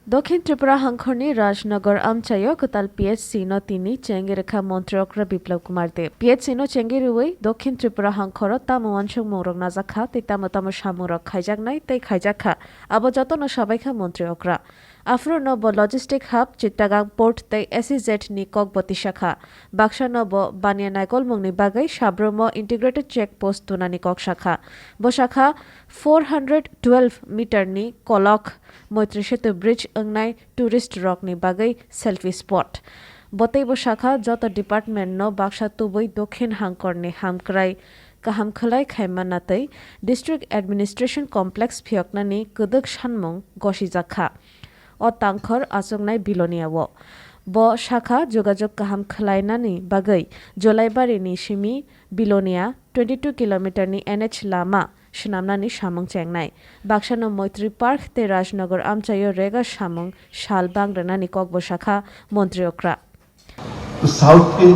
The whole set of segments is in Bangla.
দক্ষিণ ত্রিপুরা হাংখরনি রাজনগর আমচাইও কতাল পিএইচসি ন তিনি চেঙ্গি রেখা মন্ত্রকরা বিপ্লব কুমার দে পিএইচসি ন চেঙ্গি রুই দক্ষিণ ত্রিপুরা হাংখর তামু অনসং মৌরক নাজাখা তৈ তামু তামু সামুরক খাইজাকনাই তৈ খাইজাখা আবো যতন সবাইখা মন্ত্রী অকরা আফ্রো নব লজিস্টিক হাব চিত্তাগাং পোর্ট তৈ এসইজেড নি ককবতী শাখা বাক্সা নব বানিয়া নাইকল মুংনি বাগৈ সাব্রম ইন্টিগ্রেটেড চেক পোস্ট তুনানি কক শাখা ব শাখা 412 মিটার নি কলক মৈত্রী সেতু ব্রিজ अंगनाय टूरिस्ट रक नि बागै सेल्फी स्पॉट बतैबो शाखा जत डिपार्टमेंट न बाक्सा तुबै दक्षिण हांकर नि हामक्राय काहामखलाय खायमानातै डिस्ट्रिक्ट एडमिनिस्ट्रेशन कम्प्लेक्स फियकनानि कदक सानमुं गसिजाखा अ तांखर आसंनाय बिलोनियाव ब शाखा जोगाजोग काहामखलायनानि बागै जलाइबारिनि सिमी बिलोनिया 22 किलोमीटर नि एनएच लामा सुनामनानि सामंग चेंगनाय बाक्सानो मैत्री पार्क ते राजनगर आमचाइयो रेगा सामंग शाल बांग्रानानि ककबो शाखा मंत्री ओकरा তো সাউথকে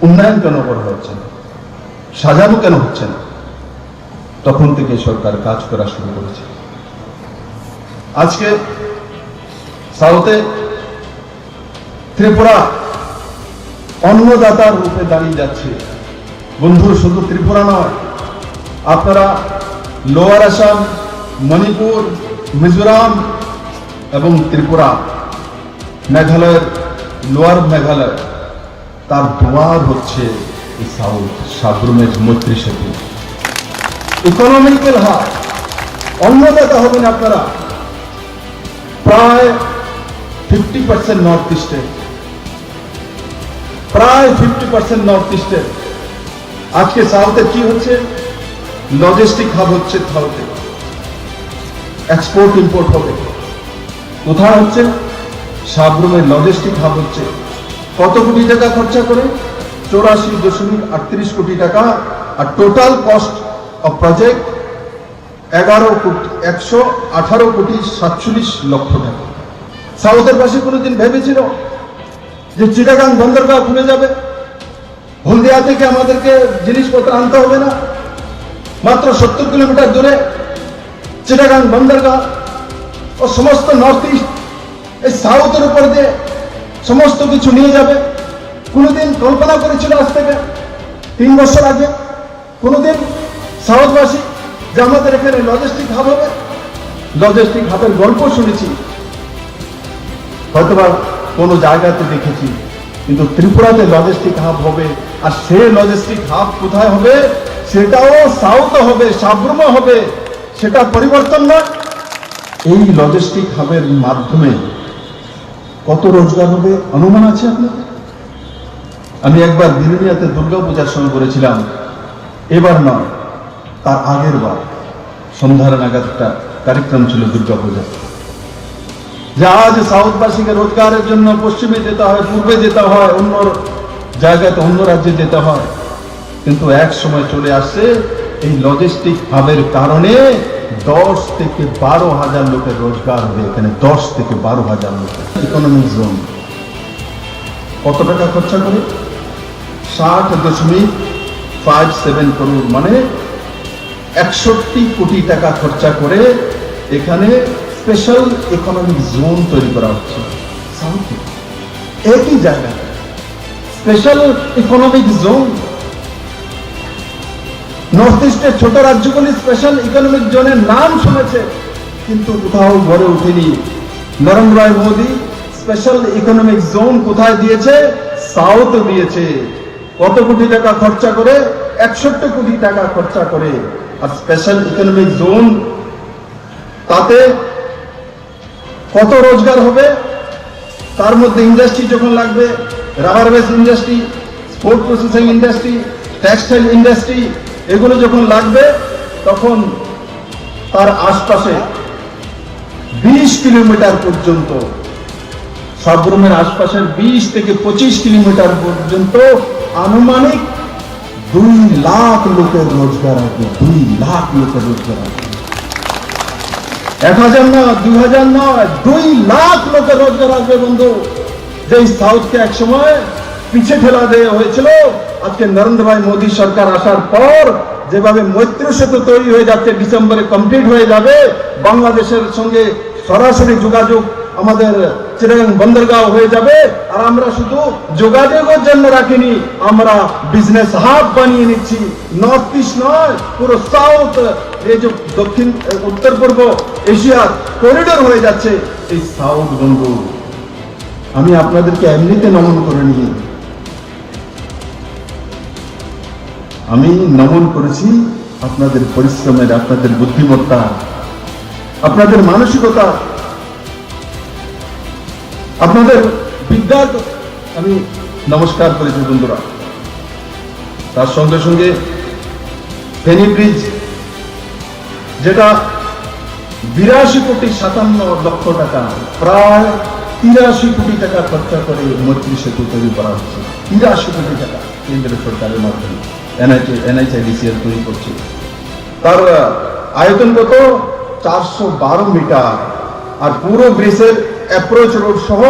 উন্নয়ন কেন করা হচ্ছে না, সাজানো কেন হচ্ছে না? তখন থেকে সরকার কাজ করা শুরু করেছে। আজকে সাউথে ত্রিপুরা অন্নদাতার রূপে দাঁড়িয়ে যাচ্ছে। বন্ধু, শুধু ত্রিপুরা নয়, আপনারা লোয়ার আসাম, মণিপুর, মিজোরাম এবং ত্রিপুরা, মেঘালয়ের লোয়ার মেঘালয়, তার দুয়ার হচ্ছে সাউথ সাবরুমের মৈত্রী সেতু। ইকোনমিক্যাল হাব, অন্নদাতা হবেন আপনারা। প্রায় 50% নর্থ ইস্টে, প্রায় 50% নর্থ ইস্টে। আজকে সাউথে কি হচ্ছে? লজিস্টিক হাব হচ্ছে সাউথে, এক্সপোর্ট ইম্পোর্ট হবে। কোথায় হচ্ছে? সাবরুমের লজিস্টিক হাব হচ্ছে। কত কোটি টাকা খরচা করে? 84.38 কোটি টাকা। আর টোটাল কস্ট অফ প্রজেক্ট 118 কোটি 47 লক্ষ টাকা। সাউথের পাশে কোনোদিন ভেবেছিল যে চিটাগাং বন্দরগাহ খুলে যাবে, হলদিয়া থেকে আমাদেরকে জিনিসপত্র আনতে হবে না, মাত্র 70 কিলোমিটার দূরে চিটাগাং বন্দরগাহ ও সমস্ত নর্থ ইস্ট এই সাউথের উপর দিয়ে সমস্ত কিছু নিয়ে যাবে? কোনোদিন কল্পনা করেছিল আজ থেকে 3 বছর আগে কোনোদিন সাউথবাসী যে আমাদের এখানে লজিস্টিক হাব হবে? লজিস্টিক হাবের গল্প শুনেছি, হয়তোবা কোনো জায়গাতে দেখেছি, কিন্তু ত্রিপুরাতে লজিস্টিক হাব হবে। আর সে লজিস্টিক হাব কোথায় হবে? সেটাও সাউথে হবে, সাবরুমে হবে। সেটা পরিবর্তন না। এই লজিস্টিক হাবের মাধ্যমে কত রোজগার হবে অনুমান আছে আপনাদের? আমি একবার বিরুনিয়াতে দুর্গাপূজার সময় করেছিলাম, এবার নয়, তার আগের বার সন্ধ্যার নাগাদ একটা কার্যক্রম ছিল দুর্গাপূজা। যে আজ সাউথবাসীকে রোজগারের জন্য পশ্চিমে যেতে হয়, পূর্বে যেতে হয়, অন্য জায়গাতে অন্য রাজ্যে যেতে হয়, কিন্তু এক সময় চলে আসছে এই লজিস্টিক হাবের কারণে 10 থেকে 12,000 লোকের রোজগার হবে এখানে। 10 থেকে 12,000 লোকের ইকোনমিক জোন। কত টাকা খরচা করে? 60.57 করোড়, মানে 61 কোটি টাকা খরচা করে এখানে স্পেশাল ইকোনমিক জোন তৈরি করা হচ্ছে সাউথে। একই জায়গায় স্পেশাল ইকোনমিক জোন। নর্থ ইস্টের ছোট রাজ্যগুলি স্পেশাল ইকোনমিক জোনের নাম শুনেছে, কিন্তু কোথাও গড়ে ওঠেনি। নরেন্দ্র ভাই মোদী স্পেশাল ইকোনমিক জোন কোথায় দিয়েছে? সাউথ দিয়েছে। কত কোটি টাকা খরচা করে? 61 কোটি টাকা খরচা করে। আর স্পেশাল ইকোনমিক জোন, তাতে কত রোজগার হবে? তার মধ্যে ইন্ডাস্ট্রি যখন লাগবে, rubber base industry, food processing industry, textile industry, এগুলো যখন লাগবে, তখন তার আশপাশে 20 কিলোমিটার পর্যন্ত, সাবরুমের আশপাশের 20 থেকে 25 কিলোমিটার পর্যন্ত আনুমানিক 2 লাখ লোকের রোজগার হবে। 2 লাখ লোকের রোজগার হবে। 1000 নয়, 2000 নয়, 2 লাখ লোকের রোজগার আসবে বন্ধু। যে সাউথকে এক সময় পিছে ঠেলা দেওয়া হয়েছিল, আজকে নরেন্দ্র ভাই মোদী সরকার আসার পর যেভাবে মৈত্রী সেতু তৈরি হয়ে যাচ্ছে, ডিসেম্বরে কমপ্লিট হয়ে যাবে, বাংলাদেশের সঙ্গে সরাসরি যোগাযোগ আমাদের চিটাগাং বন্দরগাঁও হয়ে যাবে। আর আমরা শুধু যোগাযোগের জন্য রাখিনি, আমরা বিজনেস হাব বানিয়ে নিচ্ছি। নর্থ ইস্ট নয়, পুরো সাউথ, এই যে দক্ষিণ উত্তর পূর্ব এশিয়ার করিডোর হয়ে যাচ্ছে এই সাউথ বন্ধু। আমি আপনাদেরকে এমনিতে নমন করে নিই, আমি নমন করেছি আপনাদের পরিশ্রমের, আপনাদের বুদ্ধিমত্তা, আপনাদের মানসিকতা, আপনাদের বিদ্যার আমি নমস্কার করেছি বন্ধুরা। তার সঙ্গে সঙ্গে ফেনী ব্রিজ, যেটা 82,57,00,000 টাকা, প্রায় 83 কোটি টাকা খরচা করে মৈত্রী সেতু তৈরি করা হচ্ছে। 83 কোটি টাকা কেন্দ্র সরকারের মাধ্যমে NHIDCL তৈরি করছে। তার আয়তন কত? 412 মিটার। আর পুরো ব্রিজের অ্যাপ্রোচ রোড সহ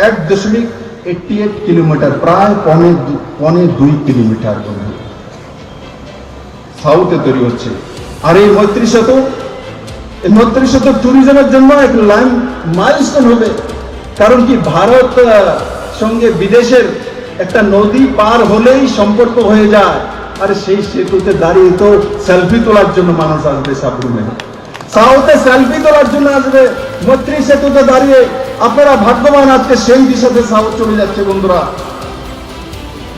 1.88 কিলোমিটার, প্রায় পৌনে 2 কিলোমিটার সাউথে তৈরি হচ্ছে। আর এই মৈত্রী সেতু ট্যুরিজমের জন্য এক মাইলস্টোন হবে। কারণ কি, ভারত সঙ্গে বিদেশের একটা নদী পার হলেই সম্পর্ক হয়ে যায়। আর সেই সেতুতে দাঁড়িয়ে তো সেলফি তোলার জন্য মানুষ আসবে সাবরুমে, সাউথে সেলফি তোলার জন্য আসবে। মৈত্রী সেতুতে দাঁড়িয়ে আপনারা ভাগ্যবান, আজকে সেই দিশাতে সাউথ চলে যাচ্ছে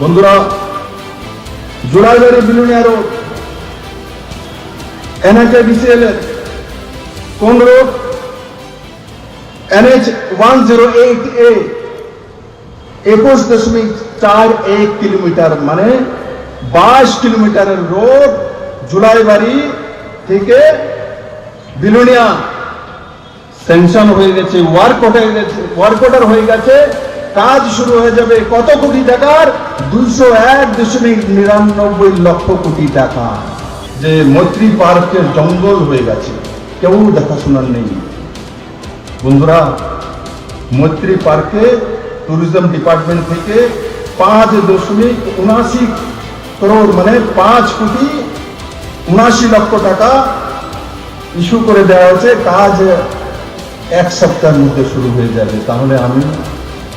বন্ধুরা। জুলাইবাড়ি বিলুনিয়া রোড, NHIDCL এর কোন রোড? NH 108A, 21.41 কিলোমিটার, মানে 22 কিলোমিটারের রোড জুলাইবাড়ি থেকে বিলুনিয়া স্যাংশন হয়ে গেছে, ওয়ার্ক অর্ডার হয়ে গেছে, কাজ শুরু হয়ে যাবে। কত কোটি টাকার? 201.99 কোটি টাকা। যে মৈত্রী পার্কের জঙ্গল হয়ে গেছে, কেউ দেখাশোনার নেই বন্ধুরা। মৈত্রী পার্কে ট্যুরিজম ডিপার্টমেন্ট থেকে 5.79 করোড়, মানে 5,79,00,000 টাকা ইস্যু করে দেওয়া হয়েছে। কাজ 1 সপ্তাহের মধ্যে শুরু হয়ে যাবে। তাহলে আমি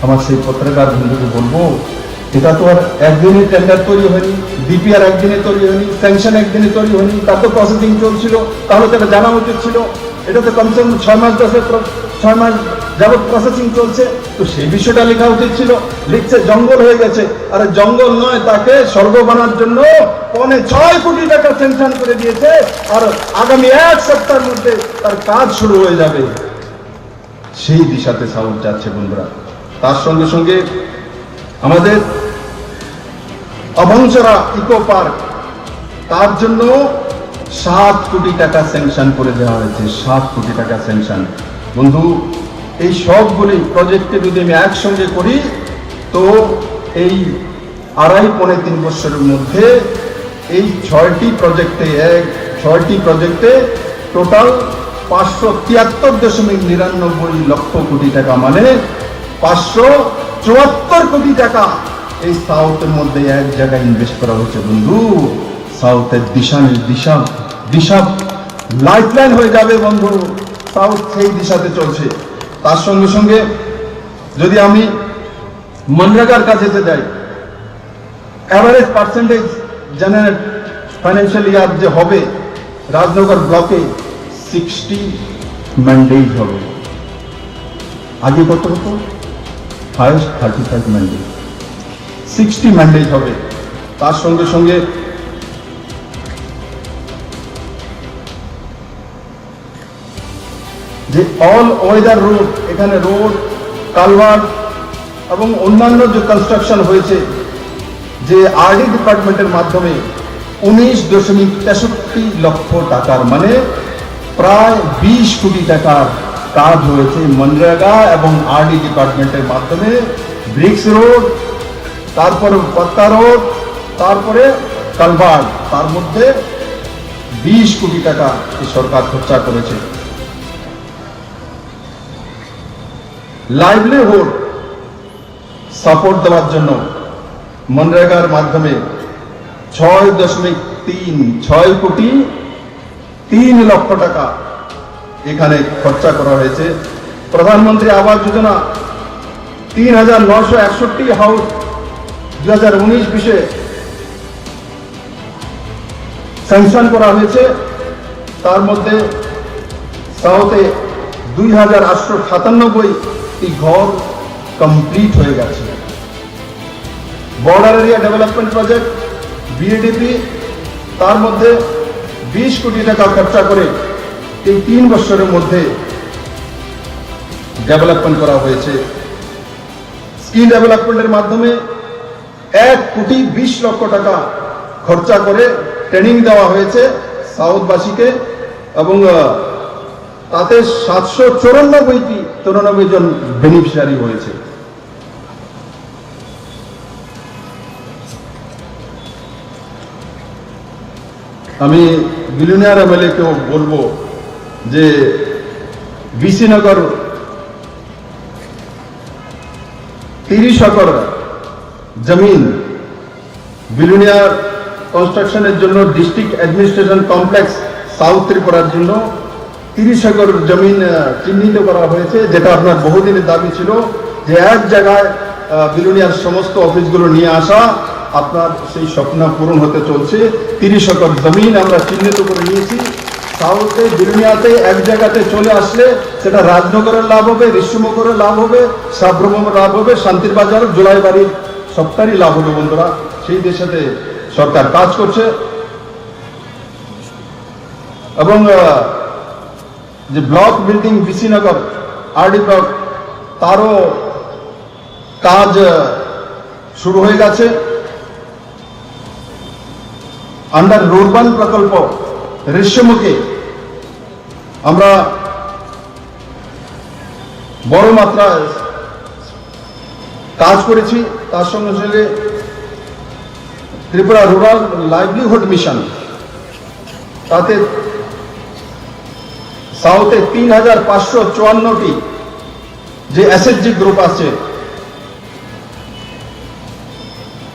আমার সেই পত্রকার বন্ধুকে বলবো, এটা তো আর একদিনে টেন্ডার তৈরি হয়নি, DPR একদিনে তৈরি হয়নি, স্যাংশন একদিনে তৈরি হয়নি, তার তো প্রসেসিং চলছিল। তাহলে তো এটা জানা উচিত ছিল। এটা তো কমসে কম 6 মাস যাবত প্রসেসিং চলছে, তো সেই বিষয়টা লেখা উচিত ছিল। লিখছে জঙ্গল হয়ে গেছে, আর জঙ্গল নয়, তাকে স্বর্গ বানার জন্য 6 কোটি টাকা স্যাংশন করে দিয়েছে। আর আগামী 1 সপ্তাহের মধ্যে তার কাজ শুরু হয়ে যাবে। সেই দিশাতে সাউথ যাচ্ছে বন্ধুরা। তার সঙ্গে সঙ্গে আমাদের অবংসরা ইকো পার্ক, তার জন্য 7 কোটি টাকা স্যাংশন করে দেওয়া হয়েছে। 7 কোটি টাকা স্যাংশন বন্ধু। এই সবগুলি প্রজেক্টে যদি আমি একসঙ্গে করি, তো এই 2.5-3 বছরের মধ্যে এই 6টি প্রজেক্টে টোটাল 573.99 কোটি টাকা, মানে 574 কোটি টাকা এই সাউথের মধ্যে এক জায়গায় ইনভেস্ট করা হচ্ছে বন্ধু। সাউথের দিশা লাইফলাইন হয়ে যাবে বন্ধু। সাউথ সেই দিশাতে চলছে। তার সঙ্গে সঙ্গে যদি আমি মনরেগার কাছে যাই, average percentage generate financial year যে হবে, রাজনগর ব্লকে 60 ম্যান্ডেট হবে। আগে কত হতো? হাইয়েস্ট 35 ম্যান্ডেট, 60 ম্যান্ডেট হবে। তার সঙ্গে সঙ্গে যে অল ওয়েদার রোড, এখানে রোড, কালভার্ট এবং অন্যান্য যে কনস্ট্রাকশন হয়েছে, যে RD ডিপার্টমেন্টের মাধ্যমে 19.63 লক্ষ টাকার, মানে প্রায় 20 কোটি টাকার কাজ হয়েছে মনরেগা এবং RD ডিপার্টমেন্টের মাধ্যমে। ব্রিক্স রোড, তারপরে পাক্কা রোড, তারপরে কালভার্ট, তার মধ্যে 20 কোটি টাকা সরকার খরচা করেছে। লাইভলিহুড সাপোর্ট দেওয়ার জন্য মনরেগার মাধ্যমে 6.6 কোটি 3 লক্ষ টাকা এখানে খরচা করা হয়েছে। প্রধানমন্ত্রী আবাস যোজনা ৩,৯৬১ হাউস 2019-20 স্যাংশন করা হয়েছে। তার মধ্যে সাউথে 2,897টি ঘর কমপ্লিট হয়ে গেছে। বর্ডার এরিয়া ডেভেলপমেন্ট প্রজেক্ট বিএডিপি, তার মধ্যে 20 কোটি টাকা খরচা করে এই 3 বছরের মধ্যে ডেভেলপমেন্ট করা হয়েছে। স্কিল ডেভেলপমেন্টের মাধ্যমে 1,20,00,000 টাকা খরচা করে ট্রেনিং দেওয়া হয়েছে সাউথবাসীকে, এবং তাতে 794 জন বেনিফিশিয়ারি হয়েছে। আমি বিলিয়নিয়ার এমএলএ কেও বলবো যে বিসিনগর 30 একর জমিন বিলিয়নিয়ার কনস্ট্রাকশনের জন্য ডিস্ট্রিক্ট অ্যাডমিনিস্ট্রেশন কমপ্লেক্স সাউথ ত্রিপুরার জন্য 30 একর জমিন চিহ্নিত করা হয়েছে, যেটা আপনার বহুদিনের দাবি ছিল যে এক জায়গায় বিলিয়নিয়ার সমস্ত অফিসগুলো নিয়ে আসা। আপনার সেই স্বপ্ন পূরণ হতে চলছে। 30 একর জমিন আমরা চিহ্নিত করে নিয়েছি। সাউথে বিলিয়নিয়াতে এক জায়গাতে চলে আসলে সেটা রাজনগরের লাভ হবে, ঋষ্যমুখরের লাভ হবে, সাব্রহ্মের লাভ হবে, শান্তির বাজার, জোলাইবাড়ির সবটারই লাভ হবে। বন্ধুরা, সেই দেশেতে সরকার কাজ করছে, এবং যে block building Bisinagar RD block, তারও কাজ শুরু হয়ে গেছে। আন্ডার রুরবান প্রকল্প ঋষ্যমুখে আমরা বড় মাত্রায় কাজ করেছি। তার সঙ্গে সঙ্গে ত্রিপুরা রুরাল লাইভলিহুড মিশন, তাতে সাউথে 3,554টি যে এসএসজি গ্রুপ আছে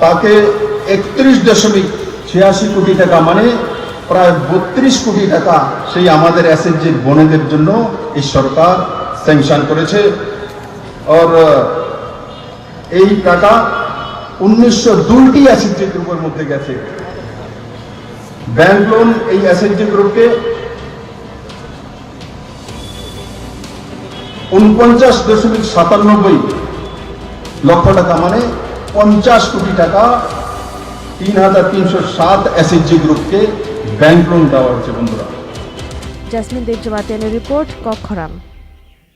তাকে 31.86 কোটি টাকা, মানে প্রায় 32 কোটি টাকা সেই আমাদের এসএসজি বোনেদের জন্য এই সরকার স্যাংশন করেছে। আর এই টাকা 1902টি এসএসজি গ্রুপের মধ্যে গেছে। ব্যাংক লোন এই এসএসজি গ্রুপকে 49.97 লক্ষ টাকা, মানে 50 কোটি টাকা 3,307 এসএসজি গ্রুপকে ব্যাংক লোন দেওয়া হচ্ছে। বন্ধুরা, জেসমিন দেব জমাতিয়ানের রিপোর্ট, কক্ষরাম।